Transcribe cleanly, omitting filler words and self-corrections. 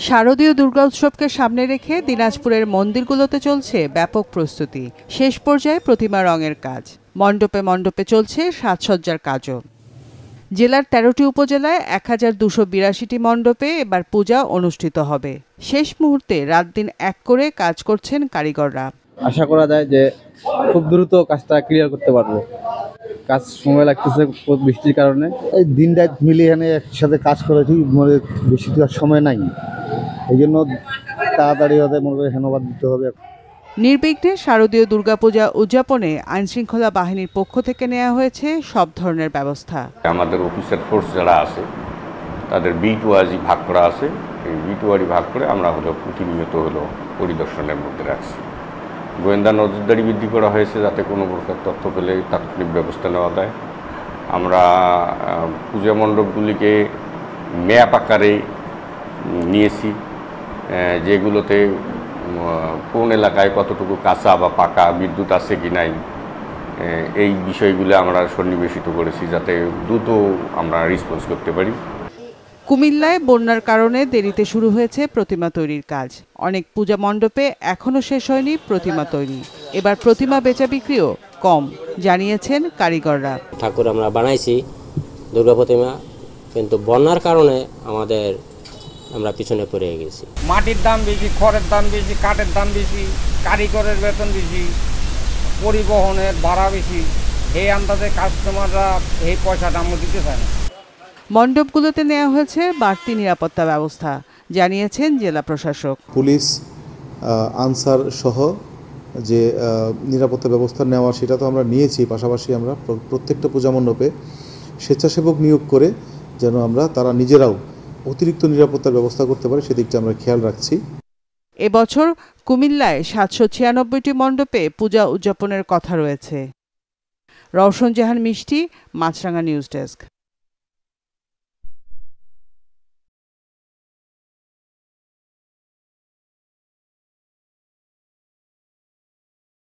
শারদীয় দুর্গোৎসবকে সামনে রেখে দিনাজপুরের মন্দিরগুলোতে চলছে ব্যাপক প্রস্তুতি। শেষ পর্যায়ে প্রতিমা রঙের কাজ। মণ্ডপে মণ্ডপে চলছে সাজসজ্জার কাজও। জেলার ১৩টি উপজেলায় ১,২৮২টি মণ্ডপে এবার পূজা অনুষ্ঠিত হবে। শেষ মুহূর্তে রাত দিন এক করে কাজ করছেন কারিগররা। আশা করা যায় যে খুব দ্রুত কাজটা ক্লিয়ার করতে পারবো। কাজ সময় লাগতেছে বৃষ্টির কারণে। এই দিন রাত মিলিয়ে এখানে একসাথে কাজ করেছি, বেশি তো আর সময় নাই, এই জন্য তাড়াতাড়ি হতে মনে করি ধন্যবাদ দিতে হবে। নির্বিঘ্নে শারদীয় দুর্গাপূজা উদযাপনে আইনশৃঙ্খলা বাহিনীর পক্ষ থেকে নেওয়া হয়েছে সব ধরনের ব্যবস্থা। আমাদের অফিসার ফোর্স যারা আছে তাদের বিটওয়ারি ভাগ করা আছে। এই বিটওয়ারি ভাগ করে আমরা প্রতিনিয়ত পরিদর্শনের মধ্যে রাখছি। গোয়েন্দা নজরদারি বৃদ্ধি করা হয়েছে যাতে কোনো প্রকার তথ্য পেলে তাৎক্ষণিক ব্যবস্থা নেওয়া যায়। আমরা পূজা মণ্ডপগুলিকে ম্যাপ আকারে নিয়েছি, যেগুলোতে কোন এলাকায় কতটুকু কাঁচা বা পাকা বিদ্যুৎ আছে কি নাই এই বিষয়গুলো আমরা সন্নিবেশিত করেছি যাতে দ্রুত আমরা রেসপন্স করতে পারি। কুমিল্লায় বন্যার কারণে দেরিতে শুরু হয়েছে প্রতিমা তৈরির কাজ। অনেক পূজা মণ্ডপে এখনও শেষ হয়নি প্রতিমা তৈরি। এবার প্রতিমা বেচা বিক্রিও কম, জানিয়েছেন কারিগররা। ঠাকুর আমরা বানাইছি দুর্গা প্রতিমা, কিন্তু বন্যার কারণে আমরা পিছনে পড়ে গেছি। মাটির দাম বেশি, খড়ের দাম বেশি, কাঠের দাম বেশি, কারিগরের বেতন বেশি, পরিবহনের ভাড়া বেশি। এই আন্দাজে কাস্টমাররা এই পয়সাটা আমরা দিতে চায় না। মণ্ডপগুলোতে নেওয়া হয়েছে বাড়তি নিরাপত্তা ব্যবস্থা, জানিয়েছেন জেলা প্রশাসক। পুলিশ, আনসার সহ যে নিরাপত্তা ব্যবস্থা নেওয়া সেটা তো আমরা নিয়েছি। পাশাপাশি আমরা প্রত্যেকটা পূজা মণ্ডপে স্বেচ্ছাসেবক নিয়োগ করে যেন তারা নিজেরাও অতিরিক্ত নিরাপত্তার ব্যবস্থা করতে পারে সেদিকটা আমরা খেয়াল রাখছি। এবছর কুমিল্লায় ৭৯৬টি মণ্ডপে পূজা উদযাপনের কথা রয়েছে। রওশন জাহান মিষ্টি, মাছরাঙা নিউজ ডেস্ক।